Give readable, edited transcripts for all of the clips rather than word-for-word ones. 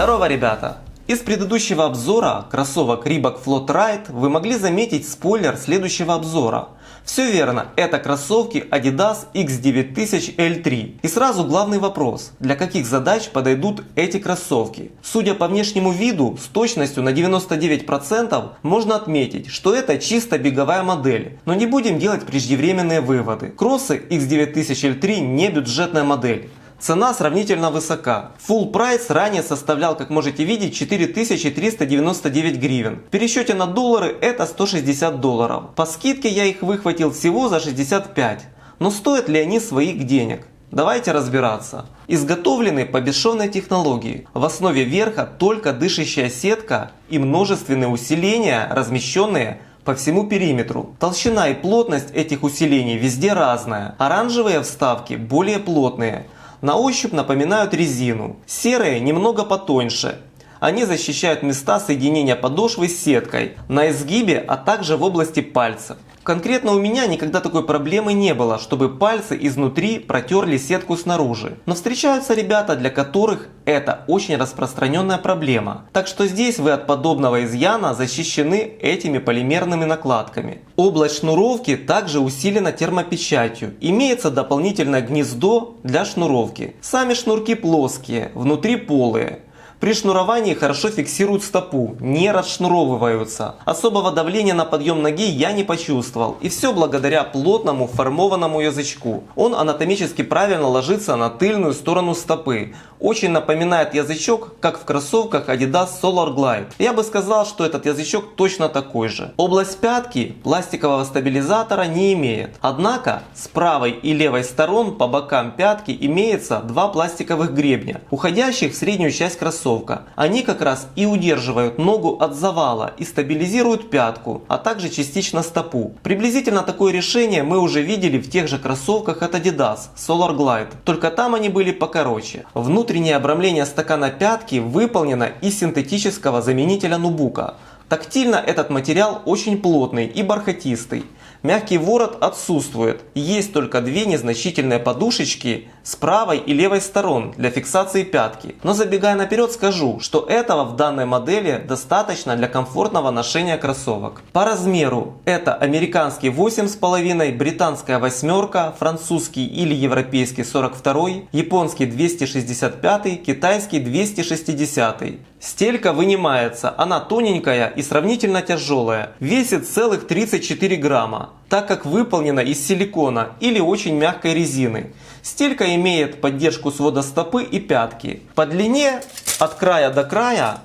Здорово, ребята! Из предыдущего обзора кроссовок Reebok Float Ride вы могли заметить спойлер следующего обзора. Все верно, это кроссовки Adidas X9000 L3. И сразу главный вопрос, для каких задач подойдут эти кроссовки? Судя по внешнему виду, с точностью на 99% можно отметить, что это чисто беговая модель. Но не будем делать преждевременные выводы. Кроссы X9000 L3 не бюджетная модель. Цена сравнительно высока. Full прайс ранее составлял, как можете видеть, 4399 гривен. В пересчете на доллары это 160 долларов. По скидке я их выхватил всего за 65. Но стоят ли они своих денег? Давайте разбираться. Изготовлены по бесшовной технологии. В основе верха только дышащая сетка и множественные усиления, размещенные по всему периметру. Толщина и плотность этих усилений везде разная. Оранжевые вставки более плотные. На ощупь напоминают резину. Серые немного потоньше. Они защищают места соединения подошвы с сеткой, на изгибе, а также в области пальцев. Конкретно у меня никогда такой проблемы не было, чтобы пальцы изнутри протерли сетку снаружи. Но встречаются ребята, для которых это очень распространенная проблема. Так что здесь вы от подобного изъяна защищены этими полимерными накладками. Область шнуровки также усилена термопечатью. Имеется дополнительное гнездо для шнуровки. Сами шнурки плоские, внутри полые. При шнуровании хорошо фиксируют стопу, не расшнуровываются. Особого давления на подъем ноги я не почувствовал. И все благодаря плотному формованному язычку. Он анатомически правильно ложится на тыльную сторону стопы. Очень напоминает язычок, как в кроссовках Adidas Solar Glide. Я бы сказал, что этот язычок точно такой же. Область пятки пластикового стабилизатора не имеет. Однако с правой и левой сторон по бокам пятки имеется два пластиковых гребня, уходящих в среднюю часть кроссовка. Они как раз и удерживают ногу от завала и стабилизируют пятку, а также частично стопу. Приблизительно такое решение мы уже видели в тех же кроссовках от Adidas Solar Glide, только там они были покороче. Внутреннее обрамление стакана пятки выполнено из синтетического заменителя нубука. Тактильно этот материал очень плотный и бархатистый. Мягкий ворот отсутствует, есть только две незначительные подушечки с правой и левой сторон для фиксации пятки. Но забегая наперед, скажу, что этого в данной модели достаточно для комфортного ношения кроссовок. По размеру это американский 8,5, британская 8, французский или европейский 42, японский 265, китайский 260. Стелька вынимается, она тоненькая и сравнительно тяжелая, весит целых 34 грамма, так как выполнена из силикона или очень мягкой резины. Стелька имеет поддержку свода стопы и пятки. По длине от края до края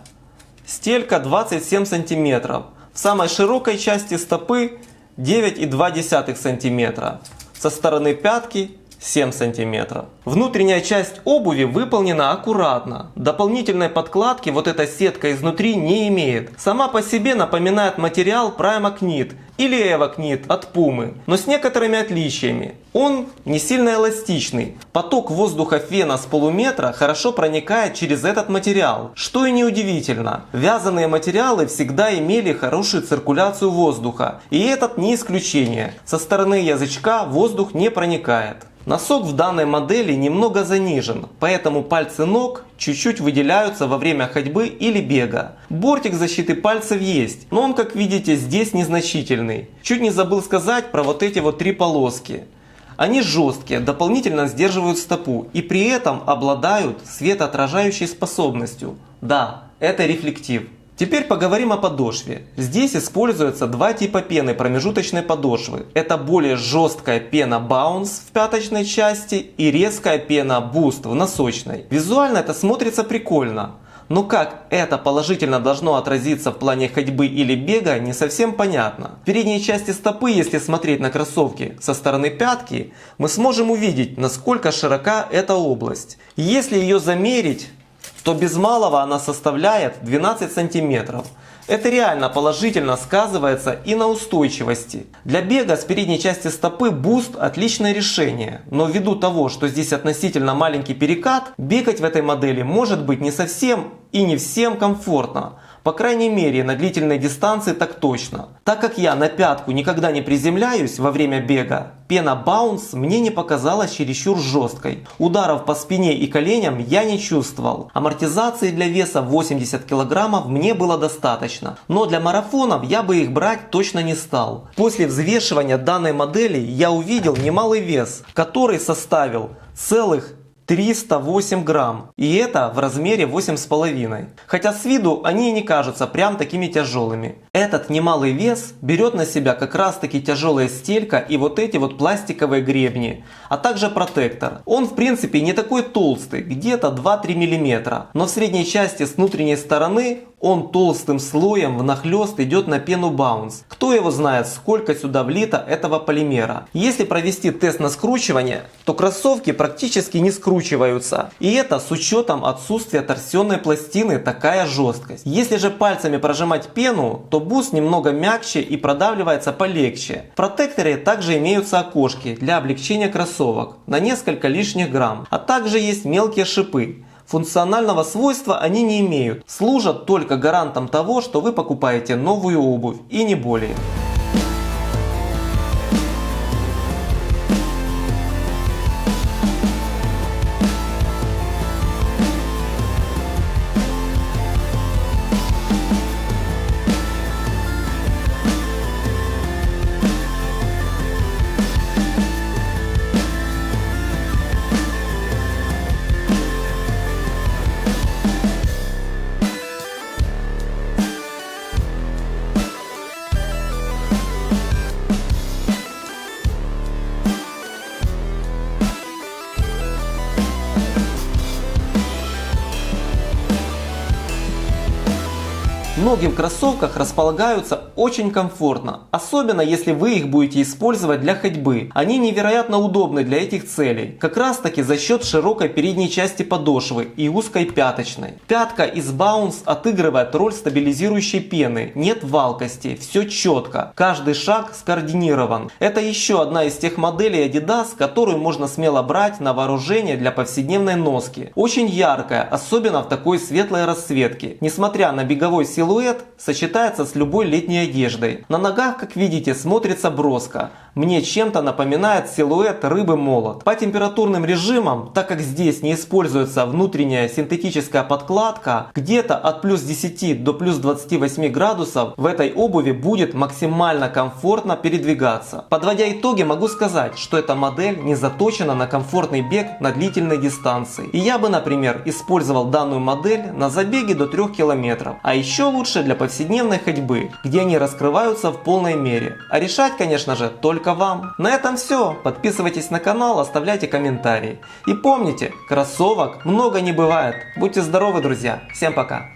стелька 27 см, в самой широкой части стопы 9,2 см, со стороны пятки 7 см. Внутренняя часть обуви выполнена аккуратно. Дополнительной подкладки вот эта сетка изнутри не имеет. Сама по себе напоминает материал Prima Knit или Eva Knit от Puma, но с некоторыми отличиями. Он не сильно эластичный. Поток воздуха фена с полуметра хорошо проникает через этот материал. Что и неудивительно. Вязаные материалы всегда имели хорошую циркуляцию воздуха. И этот не исключение. Со стороны язычка воздух не проникает. Носок в данной модели немного занижен, поэтому пальцы ног чуть-чуть выделяются во время ходьбы или бега. Бортик защиты пальцев есть, но он, как видите, здесь незначительный. Чуть не забыл сказать про вот эти вот три полоски. Они жесткие, дополнительно сдерживают стопу и при этом обладают светоотражающей способностью. Да, это рефлектив. Теперь поговорим о подошве. Здесь используются два типа пены промежуточной подошвы. Это более жесткая пена Bounce в пяточной части и резкая пена Boost в носочной. Визуально это смотрится прикольно. Но как это положительно должно отразиться в плане ходьбы или бега, не совсем понятно. В передней части стопы, если смотреть на кроссовки со стороны пятки, мы сможем увидеть, насколько широка эта область. Если ее замерить, то без малого она составляет 12 сантиметров. Это реально положительно сказывается и на устойчивости. Для бега с передней части стопы Boost отличное решение, но ввиду того, что здесь относительно маленький перекат, бегать в этой модели может быть не совсем и не всем комфортно. По крайней мере, на длительной дистанции так точно. Так как я на пятку никогда не приземляюсь во время бега, пена Bounce мне не показалась чересчур жесткой. Ударов по спине и коленям я не чувствовал. Амортизации для веса 80 кг мне было достаточно. Но для марафонов я бы их брать точно не стал. После взвешивания данной модели я увидел немалый вес, который составил целых 308 грамм, и это в размере 8,5. Хотя с виду они и не кажутся прям такими тяжелыми. Этот немалый вес берет на себя как раз таки тяжелая стелька и вот эти вот пластиковые гребни, а также протектор. Он в принципе не такой толстый, где-то 2-3 мм, но в средней части с внутренней стороны он толстым слоем внахлёст идет на пену Bounce. Кто его знает, сколько сюда влито этого полимера. Если провести тест на скручивание, то кроссовки практически не скручиваются. И это с учетом отсутствия торсионной пластины такая жесткость. Если же пальцами прожимать пену, то буст немного мягче и продавливается полегче. В протекторе также имеются окошки для облегчения кроссовок на несколько лишних грамм. А также есть мелкие шипы. Функционального свойства они не имеют, служат только гарантом того, что вы покупаете новую обувь и не более. Ноги в кроссовках располагаются очень комфортно, особенно если вы их будете использовать для ходьбы. Они невероятно удобны для этих целей, как раз таки за счет широкой передней части подошвы и узкой пяточной. Пятка из Bounce отыгрывает роль стабилизирующей пены, нет валкости, все четко, каждый шаг скоординирован. Это еще одна из тех моделей Adidas, которую можно смело брать на вооружение для повседневной носки. Очень яркая, особенно в такой светлой расцветке. Несмотря на беговой силуэт, сочетается с любой летней одеждой. На ногах, как видите, смотрится броско. Мне чем-то напоминает силуэт рыбы-молот. По температурным режимам, так как здесь не используется внутренняя синтетическая подкладка, где-то от плюс 10 до плюс 28 градусов в этой обуви будет максимально комфортно передвигаться. Подводя итоги, могу сказать, что эта модель не заточена на комфортный бег на длительной дистанции. И я бы, например, использовал данную модель на забеге до 3 километров. А еще лучше для повседневной ходьбы, где они раскрываются в полной мере. А решать, конечно же, только вам. На этом все. Подписывайтесь на канал, оставляйте комментарии. И помните, кроссовок много не бывает. Будьте здоровы, друзья. Всем пока.